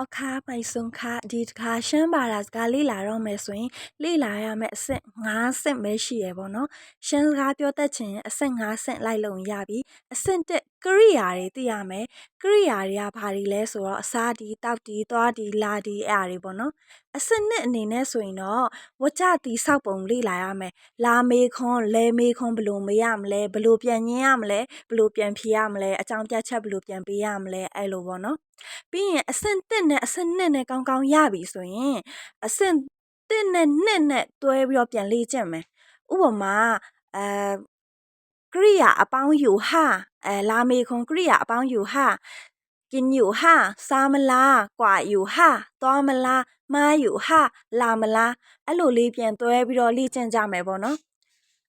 အခါပိုင်ဆုံးခဒီတခါရှမ်းဘာသာစကားလေ့လာတော့မယ်ဆိုရင်လေ့လာရမယ့်အဆင့်5ဆင့်ပဲရှိရပေါ့နော်ရှမ်းစကားပြောတတ်ချင်အဆင့်5ဆင့်လိုက်လုံရပြီအဆင့်1ကရိယာတွေသိရမယ်ကရိယာတွေကဘာတွေလဲဆိုတော့အစားဒီတောက်ဒီသွားဒီလာဒီအဲ့အရာတွေပေါ့နော်အဆင့်2အနေနဲ့ဆိုရင်တော့ဝကြတီစောက်ပုံလေ့လာရမယ်လာမေခွန်းလဲမေခွန်းဘယ်လိုမေးရမလဲဘယ်လိုပြန်ညင်းရမလဲဘယ်လိုပြန်ဖြေရမလဲအကြောင်းပြချက်ဘယ်လိုပြန်ပေးရမလဲအဲ့လိုပေါ့နော်ပြီးရင်အဆင့်1နဲ့အဆင့်2နဲ့ကောင်းကောင်းရပြီဆိုရင်အဆင့်1နဲ့2နဲ့တွဲပြီးတော့ပြန်လေ့ကျင့်မယ်ဥပမာကရိယာအပေါင်းယူဟာလာမေခွန်ကရိယာအပေါင်းယူဟာกินอยู่ဟာစားမလားกว่าอยู่ဟာသွားမလားမှားอยู่ဟာလာမလားအဲ့လိုလေးပြန်တွဲပြီးတော့လေ့ကျင့်ကြမယ်ပေါ့နော်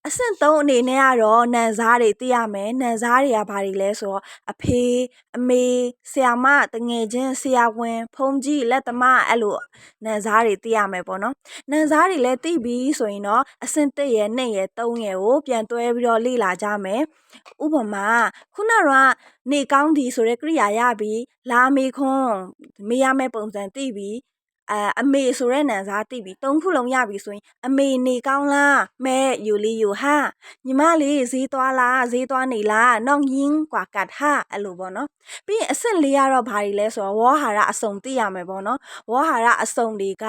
အဆင့်3အနေနဲ့ကတော့နန်စားတွေသိရမယ်နန်စားတွေကဘာတွေလဲဆိုတော့အဖေအမေဆရာမတငယ်ချင်းဆရာဝန်ဖုန်းကြီးလက်သမားအဲ့လိုနန်စားတွေသိရမယ်ပေါ့နော်နန်စားတွေလည်းသိပြီဆိုရင်တော့အဆင့်1ရယ်2ရယ်3ရယ်ကိုပြန်တွဲပြီးတော့လေ့လာကြမယ်ဥပမာခုနကနေကောင်းဒီဆိုတဲ့ကရိယာရပြီလာမေခွန်းမေးရမယ့်ပုံစံသိပြီအမေဆိုတဲ့နန်စားသိပြီ3ခုလုံးရပြီဆိုရင်အမေနေကောင်းလားမဲယူလီယူဟာညီမလေးဈေးသွားလားဈေးသွားနေလားနောင်ရင်းกว่ากัดဟာအဲ့လိုပေါ့နော်ပြီးရင်အဆင့်4ကတော့ဘာတွေလဲဆိုတော့ဝေါ်ဟာရအစုံသိရမယ်ပေါ့နော်ဝေါ်ဟာရအစုံတွေက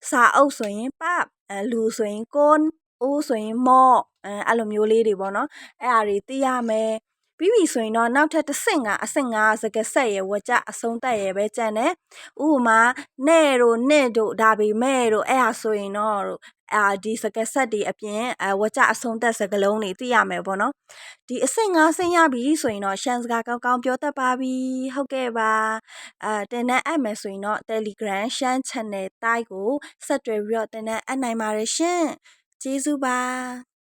စာအုပ်ဆိုရင်ပတ်လူဆိုရင်ကွန်းဦးဆိုရင်မော့အဲ့လိုမျိုးလေးတွေပေါ့နော်အဲ့အရာတွေသိရမယ်ပြီးပြီဆိုရင်တော့နောက်ထပ်တစ်ဆင့်ကအဆင့်5စကားဆက်ရယ်ဝကြအဆုံးသက်ရယ်ပဲကြံတယ်ဥပမာနဲ့တို့နဲ့တို့ဒါပေမဲ့တို့အဲ့ဟာဆိုရင်တော့ဒီစကားဆက်တွေအပြင်ဝကြအဆုံးသက်စကားလုံးတွေသိရမယ်ပေါ့နော်ဒီအဆင့်5ဆင့်ရပြီဆိုရင်တော့ရှမ်းစကားကောင်းကောင်းပြောတတ်ပါပြီဟုတ်ကဲ့ပါတင်တန်းအပ်မယ်ဆိုရင်တော့ Telegram ရှမ်း Channel တိုက်ကိုဆက်တွဲပြီးတော့တင်တန်းအပ်နိုင်ပါတယ်ရှင်ကျေးဇူးပါ